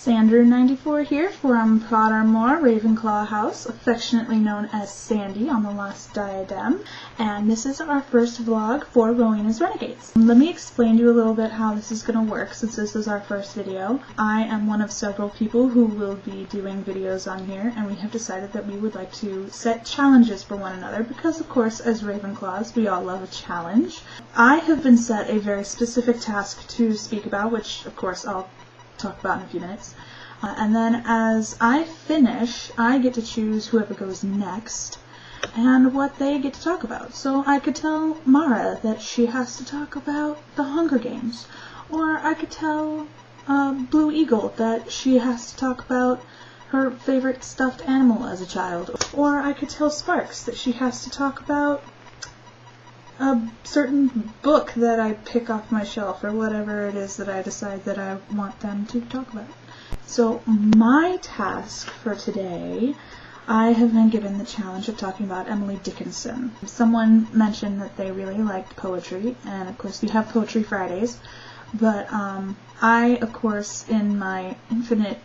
Sander94 here from Pottermore Ravenclaw House, affectionately known as Sandy on the Last Diadem, and this is our first vlog for Rowena's Renegades. Let me explain to you a little bit how this is going to work since this is our first video. I am one of several people who will be doing videos on here, and we have decided that we would like to set challenges for one another because, of course, as Ravenclaws, we all love a challenge. I have been set a very specific task to speak about, which, of course, I'll talk about in a few minutes. And then as I finish, I get to choose whoever goes next and what they get to talk about. So I could tell Mara that she has to talk about the Hunger Games, or I could tell Blue Eagle that she has to talk about her favorite stuffed animal as a child, or I could tell Sparks that she has to talk about a certain book that I pick off my shelf, or whatever it is that I decide that I want them to talk about. So my task for today, I have been given the challenge of talking about Emily Dickinson. Someone mentioned that they really liked poetry, and of course we have Poetry Fridays, but I, of course, in my infinite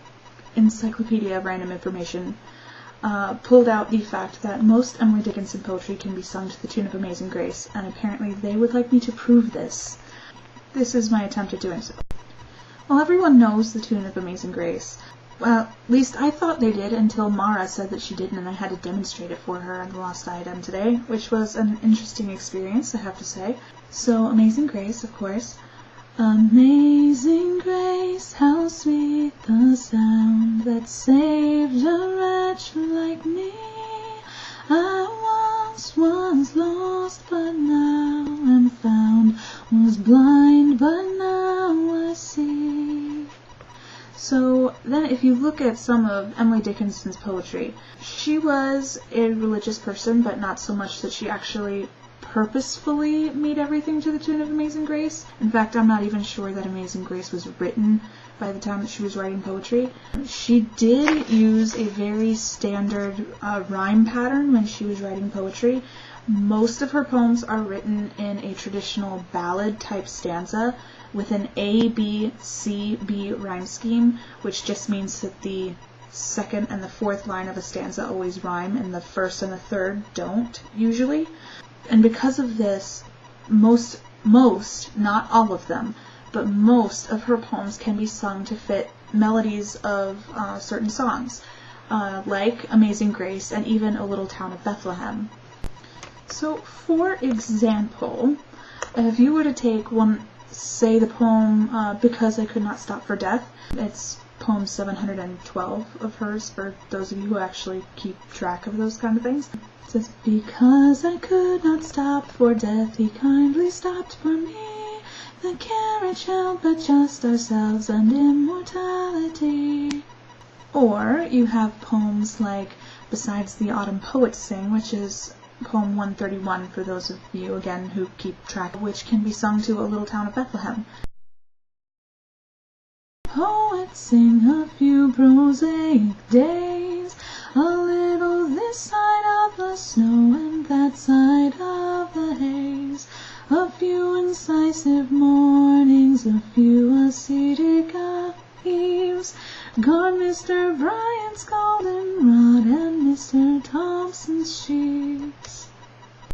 encyclopedia of random information, pulled out the fact that most Emily Dickinson poetry can be sung to the tune of Amazing Grace, and apparently they would like me to prove this. This is my attempt at doing so. Well, everyone knows the tune of Amazing Grace. Well, at least I thought they did until Mara said that she didn't, and I had to demonstrate it for her on the Lost Diadem today, which was an interesting experience, I have to say. So, Amazing Grace, of course. Amazing grace, how sweet the sound that saved a wretch like me. I once was lost, but now am found, was blind, but now I see. So then if you look at some of Emily Dickinson's poetry, she was a religious person, but not so much that she actually purposefully made everything to the tune of Amazing Grace. In fact, I'm not even sure that Amazing Grace was written by the time that she was writing poetry. She did use a very standard rhyme pattern when she was writing poetry. Most of her poems are written in a traditional ballad type stanza with an A, B, C, B rhyme scheme, which just means that the second and the fourth line of a stanza always rhyme and the first and the third don't, usually. And because of this, most, not all of them, but most of her poems can be sung to fit melodies of certain songs, like Amazing Grace and even A Little Town of Bethlehem. So, for example, if you were to take one, say the poem Because I Could Not Stop for Death, it's poem 712 of hers, for those of you who actually keep track of those kind of things. It says, because I could not stop for death, he kindly stopped for me. The carriage held but just ourselves and immortality. Or you have poems like Besides the Autumn Poets Sing, which is poem 131 for those of you, again, who keep track, which can be sung to A Little Town of Bethlehem. Poets sing a few prosaic days, a little this side of the snow and that side of the haze, a few incisive mornings, a few ascetic eves, gone Mr. Bryant's goldenrod and Mr. Thompson's sheaves.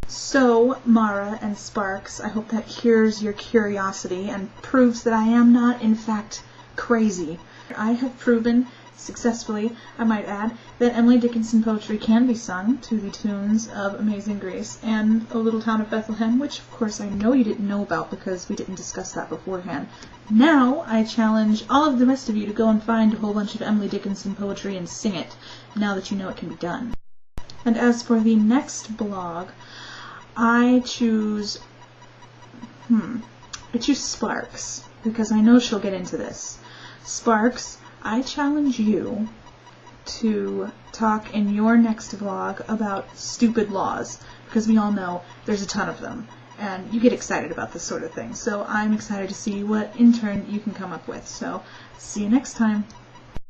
So, Mara and Sparks, I hope that cures your curiosity and proves that I am not, in fact, crazy. I have proven successfully, I might add, that Emily Dickinson poetry can be sung to the tunes of Amazing Grace and A Little Town of Bethlehem, which of course I know you didn't know about because we didn't discuss that beforehand. Now I challenge all of the rest of you to go and find a whole bunch of Emily Dickinson poetry and sing it, now that you know it can be done. And as for the next blog, I choose Sparks, because I know she'll get into this. Sparks, I challenge you to talk in your next vlog about stupid laws, because we all know there's a ton of them, and you get excited about this sort of thing. So I'm excited to see what in turn you can come up with. So see you next time.